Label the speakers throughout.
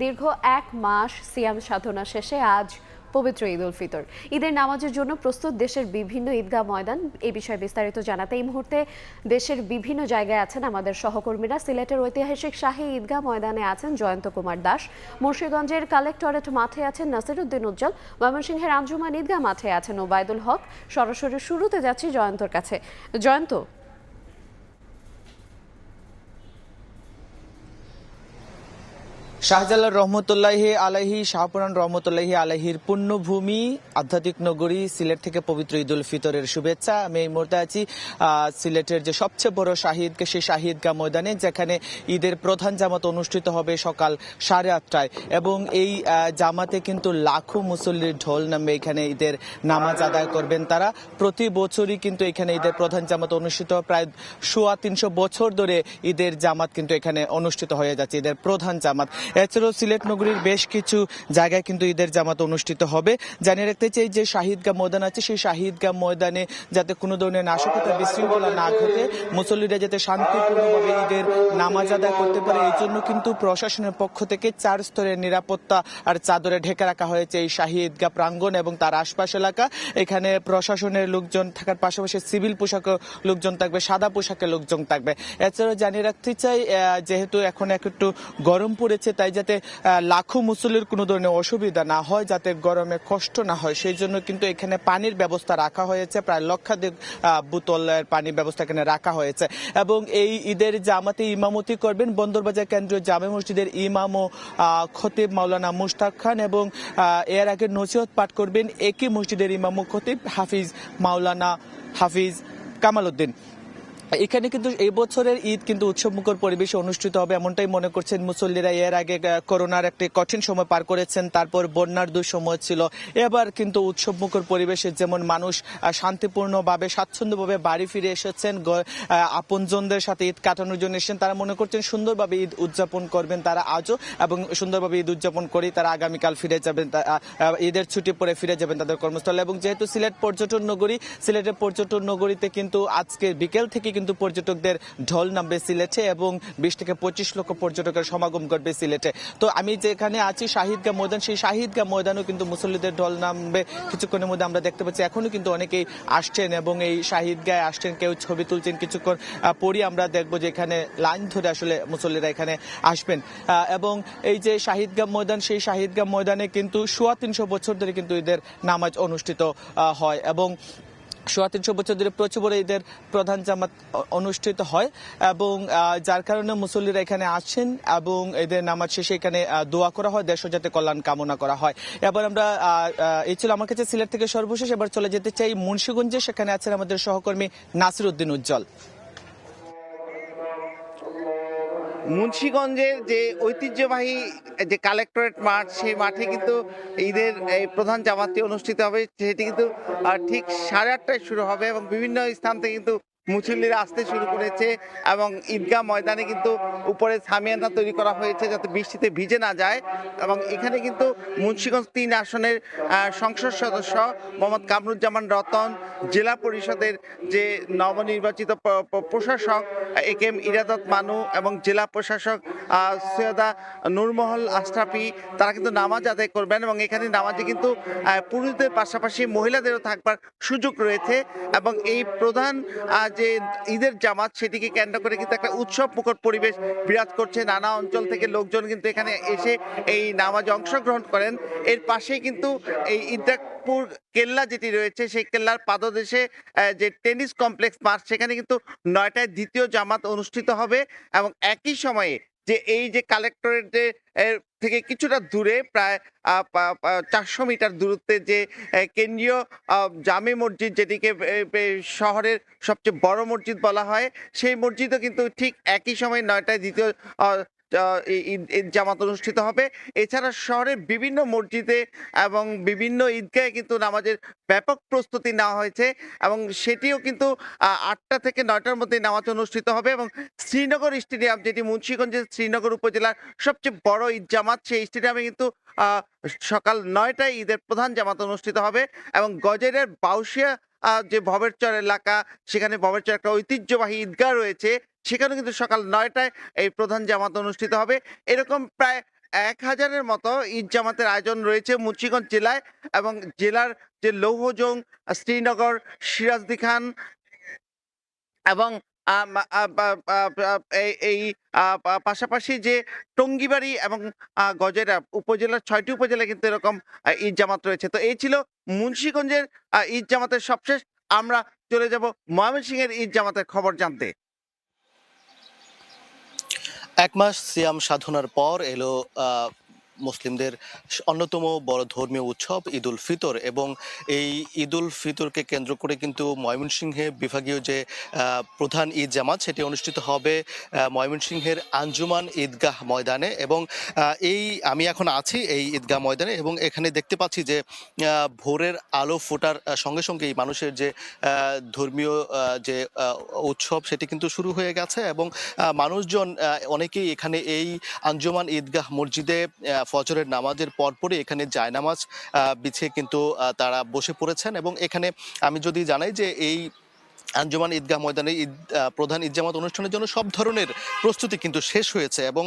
Speaker 1: দীর্ঘ ১ মাস সিয়াম সাধনা শেষে আজ পবিত্র ঈদ উল ফিতর। ঈদের নামাজের জন্য প্রস্তুত দেশের বিভিন্ন ঈদগাহ ময়দান। এই বিষয়ে বিস্তারিত জানাতে এই মুহূর্তে দেশের বিভিন্ন জায়গায় আছেন আমাদের সহকর্মীরা। সিলেটের ঐতিহাসিক শাহী ঈদগাহ ময়দানে আছেন জয়ন্ত কুমার দাস, মুন্সিগঞ্জের কালেক্টরেট মাঠে আছেন নাসিরউদ্দিন উজ্জ্বল, ময়মনসিংহের আঞ্জুমান ঈদগাহ মাঠে আছেন ওবায়দুল হক। সরাসরি শুরুতে যাচ্ছি জয়ন্তর কাছে। জয়ন্ত,
Speaker 2: শাহজালাল রহমতুল্লাহি আলাইহি, শাহপুরান রহমতুল্লাহি আলাইহির পুণ্যভূমি আধ্যাত্মিক নগরী সিলেট থেকে পবিত্র ঈদ উল ফিতরের শুভেচ্ছা। আমি এই মুহূর্তে আছি সিলেটের যে সবচেয়ে বড় শাহিদকে, সেই শাহিদগাহ ময়দানে, যেখানে ঈদের প্রধান জামাত অনুষ্ঠিত হবে সকাল 8:30টায় এবং এই জামাতে কিন্তু লাখো মুসল্লির ঢোল নামবে। এখানে ঈদের নামাজ আদায় করবেন তারা। প্রতি বছরই কিন্তু এখানে ঈদের প্রধান জামাত অনুষ্ঠিত হয়। প্রায় 350 বছর ধরে ঈদের জামাত কিন্তু এখানে অনুষ্ঠিত হয়ে যাচ্ছে, ঈদের প্রধান জামাত। এছাড়াও সিলেট নগরীর বেশ কিছু জায়গায় কিন্তু ঈদের জামাত অনুষ্ঠিত হবে। জানিয়ে রাখতে চাই যে শাহিদগাহ ময়দান আছে, সেই শাহিদগাহ ময়দানে যাতে কোনো ধরনের নাশকতা বিশৃঙ্খলা না ঘটে, মুসল্লিরা যাতে শান্তিপূর্ণভাবে ঈদের নামাজ আদায় করতে পারে, এই জন্য কিন্তু প্রশাসনের পক্ষ থেকে 4 স্তরের নিরাপত্তা আর চাদরে ঢেকে রাখা হয়েছে এই শাহী ঈদগাহ প্রাঙ্গণ এবং তার আশপাশ এলাকা। এখানে প্রশাসনের লোকজন থাকার পাশাপাশি সিভিল পোশাকে লোকজন থাকবে, সাদা পোশাকে লোকজন থাকবে। এছাড়াও জানিয়ে রাখতে চাই, যেহেতু এখন একটু গরম পড়েছে, তাই যাতে লাখো মুসল্লির কোনো ধরনের অসুবিধা না হয়, যাতে গরমে কষ্ট না হয়, সেই জন্য কিন্তু এখানে পানির ব্যবস্থা রাখা হয়েছে। প্রায় লক্ষাধিক বোতলের পানির ব্যবস্থা এখানে রাখা হয়েছে। এবং এই ঈদের জামাতে ইমামতি করবেন বন্দরবাজার কেন্দ্রীয় জামে মসজিদের ইমাম ও খতিব মাওলানা মুশতাক খান, এবং এর আগে নসিহত পাঠ করবেন একই মসজিদের ইমাম ও খতিব মাওলানা হাফিজ কামাল উদ্দিন। এখানে কিন্তু এই বছরের ঈদ কিন্তু উৎসবমুখর পরিবেশে অনুষ্ঠিত হবে এমনটাই মনে করছেন মুসল্লিরা। এর আগে করোনার একটি কঠিন সময় পার করেছেন, তারপর বন্যার দুঃসময় ছিল। এবার কিন্তু উৎসবমুখর পরিবেশে যেমন মানুষ শান্তিপূর্ণভাবে স্বাচ্ছন্দ্যভাবে বাড়ি ফিরে এসেছেন, আপনজনদের সাথে ঈদ কাটানোর জন্য এসেছেন, তারা মনে করছেন সুন্দরভাবে ঈদ উদযাপন করবেন তারা আজও, এবং সুন্দরভাবে ঈদ উদযাপন করেই তারা আগামীকাল ফিরে যাবেন, ঈদের ছুটি পরে ফিরে যাবেন তাদের কর্মস্থলে। এবং যেহেতু সিলেট পর্যটন নগরী, সিলেটের পর্যটন নগরীতে কিন্তু আজকে বিকেল থেকে কিন্তু পর্যটকদের ঢল নামবে সিলেটে এবং 20 থেকে 25 লক্ষ পর্যটকের সমাগম করবে সিলেটে। তো আমি যেখানে আছি শাহিদগাহ ময়দান, সেই শাহিদগাহ ময়দানও কিন্তু মুসল্লিদের ঢল নামবে কিছুক্ষণের মধ্যে। আমরা দেখতে পাচ্ছি এখনো কিন্তু অনেকেই আসছেন এবং এই শাহিদগাহে আসছেন, কেউ ছবি তুলছেন। কিছুক্ষণ পরই আমরা দেখবো যে এখানে লাইন ধরে আসলে মুসল্লিরা এখানে আসবেন। এবং এই যে শাহিদগাহ ময়দান, সেই শাহিদগাহ ময়দানে কিন্তু 350 বছর ধরে কিন্তু ঈদের নামাজ অনুষ্ঠিত হয় এবং 350 বছর ধরে প্রচুর বড় ঈদের প্রধান জামাত অনুষ্ঠিত হয়, এবং যার কারণে মুসল্লিরা এখানে আসেন এবং ঈদের নামাজ শেষে এখানে দোয়া করা হয়, দেশ যাতে কল্যাণ কামনা করা হয়। এবার আমরা এই ছিল আমার কাছে সিলেট থেকে সর্বশেষ। এবার চলে যেতে চাই মুন্সিগঞ্জে, সেখানে আছেন আমাদের সহকর্মী নাসিরউদ্দিন উজ্জ্বল।
Speaker 3: মুন্সিগঞ্জের যে ঐতিহ্যবাহী যে কালেক্টরেট মাঠ, সেই মাঠে কিন্তু ঈদের এই প্রধান জামাতটি অনুষ্ঠিত হবে। সেটি কিন্তু ঠিক 8:30টায় শুরু হবে এবং বিভিন্ন স্থান থেকে কিন্তু মুসল্লিরা আসতে শুরু করেছে এবং ঈদগাহ ময়দানে কিন্তু উপরে সামিয়ানা তৈরি করা হয়েছে যাতে বৃষ্টিতে ভিজে না যায়। এবং এখানে কিন্তু মুন্সিগঞ্জ 3 আসনের সংসদ সদস্য মোহাম্মদ কামরুজ্জামান রতন, জেলা পরিষদের যে নবনির্বাচিত প্রশাসক একেএম ইরাদত মানু এবং জেলা প্রশাসক সৈয়দা নূরমহল আশরাফি, তারা কিন্তু নামাজ আদায় করবেন। এবং এখানে নামাজে কিন্তু পুরুষদের পাশাপাশি মহিলাদেরও থাকবার সুযোগ রয়েছে। এবং এই প্রধান যে ঈদের জামাত, সেটিকে কেন্দ্র করে কিন্তু একটা উৎসব মুখর পরিবেশ বিরাজ করছে। নানা অঞ্চল থেকে লোকজন কিন্তু এখানে এসে এই নামাজে অংশগ্রহণ করেন। এর পাশেই কিন্তু এই ঈদগাহপুর কেল্লা যেটি রয়েছে, সেই কেল্লার পাদদেশে যে টেনিস কমপ্লেক্স মাঠ, সেখানে কিন্তু 9টায় দ্বিতীয় জামাত অনুষ্ঠিত হবে। এবং একই সময়ে যে এই যে কালেক্টরেট থেকে কিছুটা দূরে প্রায় 400 মিটার দূরত্বে যে কেন্দ্রীয় জামে মসজিদ, যেটিকে শহরের সবচেয়ে বড় মসজিদ বলা হয়, সেই মসজিদও কিন্তু ঠিক একই সময় 9টায় দ্বিতীয় ঈদ জামাত অনুষ্ঠিত হবে। এছাড়া শহরের বিভিন্ন মসজিদে এবং বিভিন্ন ঈদগাহে কিন্তু নামাজের ব্যাপক প্রস্তুতি নেওয়া হয়েছে এবং সেটিও কিন্তু 8টা থেকে 9টার মধ্যে নামাজ অনুষ্ঠিত হবে। এবং শ্রীনগর স্টেডিয়াম, যেটি মুন্সিগঞ্জের শ্রীনগর উপজেলার সবচেয়ে বড় ঈদ জামাত, সেই স্টেডিয়ামে কিন্তু সকাল 9টায় ঈদের প্রধান জামাত অনুষ্ঠিত হবে। এবং গজেরের বাউশিয়া যে ভবেরচর এলাকা, সেখানে ভবেরচর একটা ঐতিহ্যবাহী ঈদগাহ রয়েছে, সেখানে কিন্তু সকাল 9টায় এই প্রধান জামাত অনুষ্ঠিত হবে। এরকম প্রায় 1000-এর মতো ঈদ জামাতের আয়োজন রয়েছে মুন্সিগঞ্জ জেলায়, এবং জেলার যে লৌহজং, শ্রীনগর, সিরাজদি খান এবং এই পাশাপাশি যে টঙ্গিবাড়ি এবং গজেরা উপজেলার 6টি উপজেলায় কিন্তু এরকম ঈদ জামাত রয়েছে। তো এই ছিল মুন্সিগঞ্জের ঈদ জামাতের সবশেষ। আমরা চলে যাব ময়মনসিংহের ঈদ জামাতের খবর জানতে।
Speaker 4: এক মাস সিয়াম সাধনার পর এলো মুসলিমদের অন্যতম বড় ধর্মীয় উৎসব ঈদ উল ফিতর, এবং এই ঈদ উল ফিতরকে কেন্দ্র করে কিন্তু ময়মনসিংহে বিভাগীয় যে প্রধান ঈদ জামাত সেটি অনুষ্ঠিত হবে ময়মনসিংহের আঞ্জুমান ঈদগাহ ময়দানে। এবং আমি এখন আছি এই ঈদগাহ ময়দানে, এবং এখানে দেখতে পাচ্ছি যে ভোরের আলো ফোটার সঙ্গে সঙ্গেই মানুষের যে ধর্মীয় যে উৎসব সেটি কিন্তু শুরু হয়ে গেছে, এবং মানুষজন অনেকেই এখানে এই আঞ্জুমান ঈদগাহ মসজিদে ফজরের নামাজের পরপরই এখানে জায়নামাজ বিছিয়ে কিন্তু তারা বসে পড়েছেন। এবং এখানে আমি যদি জানাই যে এই আঞ্জুমান ঈদগাহ ময়দানে প্রধান ঈদ জামাত অনুষ্ঠানের জন্য সব ধরনের প্রস্তুতি কিন্তু শেষ হয়েছে, এবং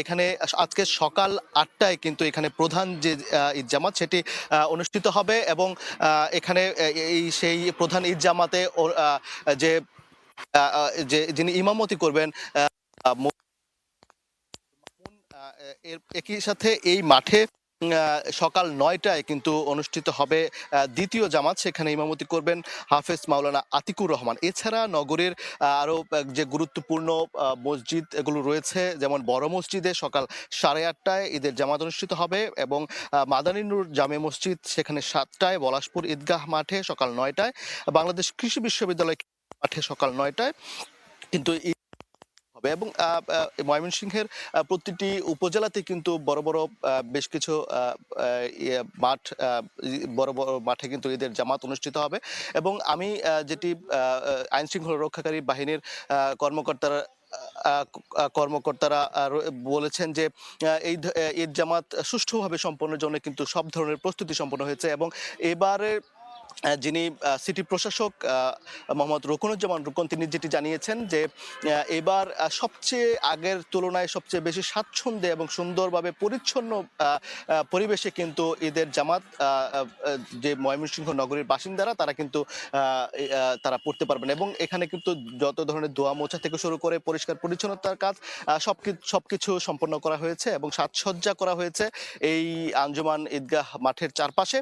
Speaker 4: এখানে আজকে সকাল 8টায় কিন্তু এখানে প্রধান যে ঈদ জামাত সেটি অনুষ্ঠিত হবে। এবং এখানে সেই প্রধান ঈদ জামাতে যে যিনি ইমামতি করবেন একই সাথে এই মাঠে সকাল 9টায় কিন্তু অনুষ্ঠিত হবে দ্বিতীয় জামাত। সেখানে ইমামতি করবেন হাফেজ মাওলানা আতিকুর রহমান। এছাড়া নগরের আরো যে গুরুত্বপূর্ণ মসজিদ এগুলো রয়েছে, যেমন বড় মসজিদে সকাল 8:30টায় ঈদের জামাত অনুষ্ঠিত হবে, এবং মাদানী নূর জামে মসজিদ সেখানে 7টায়, পলাশপুর ঈদগাহ মাঠে সকাল 9টায়, বাংলাদেশ কৃষি বিশ্ববিদ্যালয় মাঠে সকাল 9টায় কিন্তু হবে। এবং ময়মনসিংহের প্রতিটি উপজেলাতে কিন্তু বড় বড় বেশ কিছু মাঠ, বড় বড় মাঠে কিন্তু ঈদের জামাত অনুষ্ঠিত হবে। এবং আমি যেটি আইন শৃঙ্খলা রক্ষাকারী বাহিনীর কর্মকর্তারা বলেছেন যে এই ঈদ জামাত সুষ্ঠুভাবে সম্পন্নের জন্য কিন্তু সব ধরনের প্রস্তুতি সম্পন্ন হয়েছে। এবং এবারে যিনি সিটি প্রশাসক মোহাম্মদ রুকনুজ্জামান রুকন, তিনি যেটি জানিয়েছেন যে এবার সবচেয়ে আগের তুলনায় সবচেয়ে বেশি স্বাচ্ছন্দ্যে এবং সুন্দরভাবে পরিচ্ছন্ন পরিবেশে কিন্তু ঈদের জামাত যে ময়মনসিংহ নগরীর বাসিন্দারা তারা কিন্তু পড়তে পারবেন। এবং এখানে কিন্তু যত ধরনের দোয়া মোছা থেকে শুরু করে পরিষ্কার পরিচ্ছন্নতার কাজ সবকিছু সম্পন্ন করা হয়েছে, এবং সাজসজ্জা করা হয়েছে এই আঞ্জুমান ঈদগাহ মাঠের চারপাশে।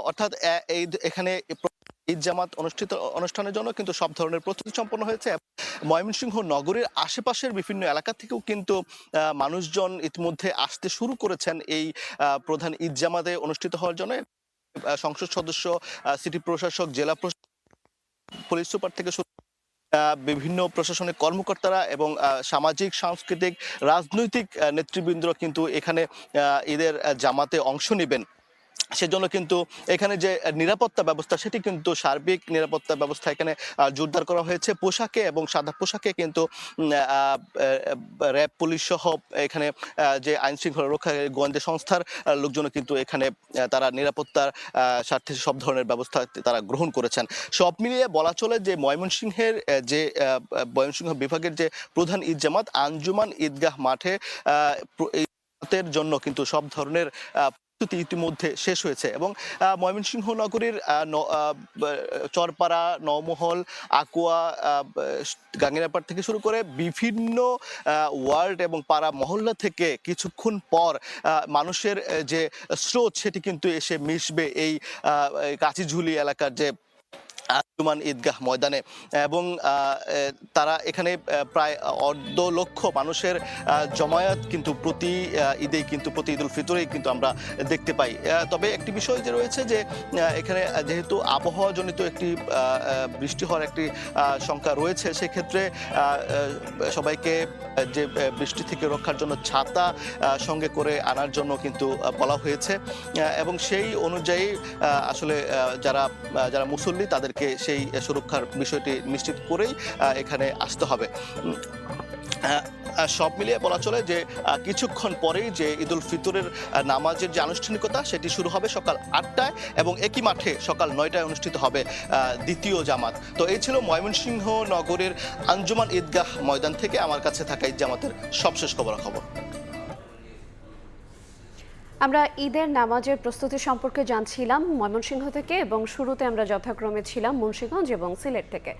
Speaker 4: অর্থাৎ এখানে ঈদ জামাত অনুষ্ঠানের জন্য কিন্তু সব ধরনের প্রস্তুতি সম্পন্ন হয়েছে। ময়মনসিংহ নগরের আশেপাশের বিভিন্ন এলাকা থেকেও কিন্তু মানুষজন ইতিমধ্যে আসতে শুরু করেছেন এই প্রধান ঈদ জামাতে অনুষ্ঠিত হওয়ার জন্য। সংসদ সদস্য, সিটি প্রশাসক, জেলা প্রশাসক, পুলিশ সুপার থেকে বিভিন্ন প্রশাসনিক কর্মকর্তারা এবং সামাজিক, সাংস্কৃতিক, রাজনৈতিক নেতৃবৃন্দ কিন্তু এখানে ঈদের জামাতে অংশ নেবেন। সেজন্য কিন্তু এখানে যে নিরাপত্তা ব্যবস্থা সেটি কিন্তু সার্বিক নিরাপত্তা ব্যবস্থা এখানে জোরদার করা হয়েছে। পোশাকে এবং সাদা পোশাকে কিন্তু র্যাব, পুলিশ সহ এখানে যে আইন শৃঙ্খলা রক্ষা গোয়েন্দা সংস্থার লোকজন কিন্তু এখানে তারা নিরাপত্তার স্বার্থে সব ধরনের ব্যবস্থা তারা গ্রহণ করেছেন। সব মিলিয়ে বলা চলে যে ময়মনসিংহ বিভাগের যে প্রধান ঈদ জামাত আঞ্জুমান ঈদগাহ মাঠে জন্য কিন্তু সব ধরনের ইতিমধ্যে শেষ হয়েছে। এবং ময়মনসিংহ নগরীর চরপাড়া, নওমহল, আকুয়া, গাঙ্গিনাপাড় থেকে শুরু করে বিভিন্ন ওয়ার্ড এবং পাড়া মহল্লা থেকে কিছুক্ষণ পর মানুষের যে স্রোত সেটি কিন্তু এসে মিশবে এই কাচিঝুলি এলাকার যে আঞ্জুমান ঈদগাহ ময়দানে। এবং তারা এখানে প্রায় 1.5 লক্ষ মানুষের জমায়েত কিন্তু প্রতি ঈদ উল ফিতরেই কিন্তু আমরা দেখতে পাই। তবে একটি বিষয় যে রয়েছে যে এখানে যেহেতু আবহাওয়াজনিত একটি বৃষ্টি হওয়ার একটি শঙ্কা রয়েছে, সেক্ষেত্রে সবাইকে যে বৃষ্টি থেকে রক্ষার জন্য ছাতা সঙ্গে করে আনার জন্য কিন্তু বলা হয়েছে। এবং সেই অনুযায়ী আসলে যারা মুসল্লি তাদেরকে সেই সুরক্ষার বিষয়টি নিশ্চিত করেই এখানে আসতে হবে। সব মিলিয়ে বলা চলে যে কিছুক্ষণ পরেই যে ঈদ উল ফিতরের নামাজের যে আনুষ্ঠানিকতা সেটি শুরু হবে সকাল 8টায়, এবং একই মাঠে সকাল 9টায় অনুষ্ঠিত হবে দ্বিতীয় জামাত। তো এই ছিল ময়মনসিংহ নগরের আঞ্জুমান ঈদগাহ ময়দান থেকে আমার কাছে থাকা ঈদ জামাতের সবশেষ খবরাখবর।
Speaker 1: আমরা ঈদের নামাজের প্রস্তুতি সম্পর্কে জানছিলাম ময়মনসিংহ থেকে এবং শুরুতে আমরা যথাক্রমে ছিলাম মুন্সিগঞ্জ এবং সিলেট থেকে।